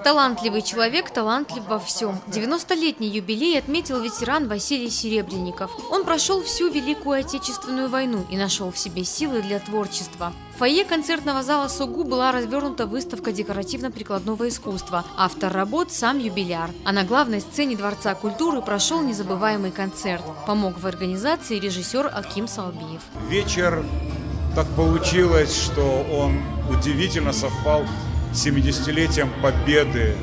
Талантливый человек, талантлив во всем. 90-летний юбилей отметил ветеран Василий Серебренников. Он прошел всю Великую Отечественную войну и нашел в себе силы для творчества. В фойе концертного зала СОГУ была развернута выставка декоративно-прикладного искусства. Автор работ – сам юбиляр. А на главной сцене Дворца культуры прошел незабываемый концерт. Помог в организации режиссер Аким Салбиев. Вечер так получилось, что он удивительно совпал с 70-летием победы,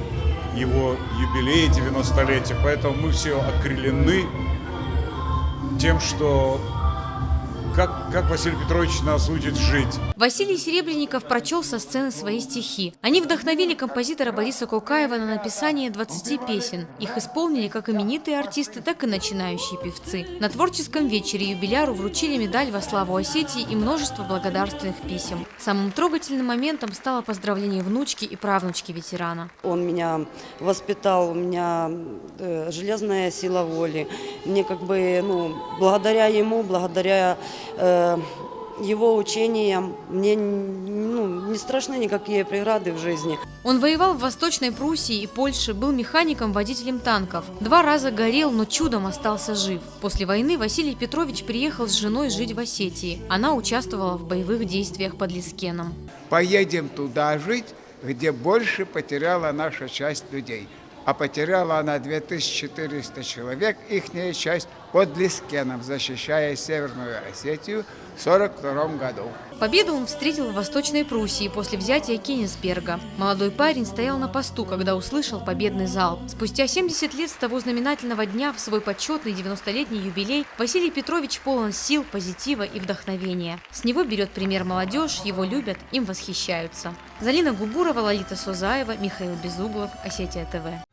его юбилея 90-летия. Поэтому мы все окрылены тем, что как Василий Петрович нас учит жить. Василий Серебренников прочел со сцены свои стихи. Они вдохновили композитора Бориса Кокаева на написание 20 песен. Их исполнили как именитые артисты, так и начинающие певцы. На творческом вечере юбиляру вручили медаль во славу Осетии и множество благодарственных писем. Самым трогательным моментом стало поздравление внучки и правнучки ветерана. Он меня воспитал, у меня железная сила воли. Мне благодаря ему, благодаря его учениям, мне не страшны никакие преграды в жизни. Он воевал в Восточной Пруссии и Польше, был механиком-водителем танков. 2 раза горел, но чудом остался жив. После войны Василий Петрович приехал с женой жить в Осетии. Она участвовала в боевых действиях под Лискеном. Поедем туда жить, где больше потеряла наша часть людей. А потеряла она 2400 человек, ихняя часть под Лискеном, защищая Северную Осетию в 1942 году. Победу он встретил в Восточной Пруссии после взятия Кенигсберга. Молодой парень стоял на посту, когда услышал победный залп. Спустя 70 лет с того знаменательного дня в свой почетный 90-летний юбилей Василий Петрович полон сил, позитива и вдохновения. С него берет пример молодежь, его любят, им восхищаются. Залина Губурова, Лолита Созаева, Михаил Безуглов, Осетия ТВ.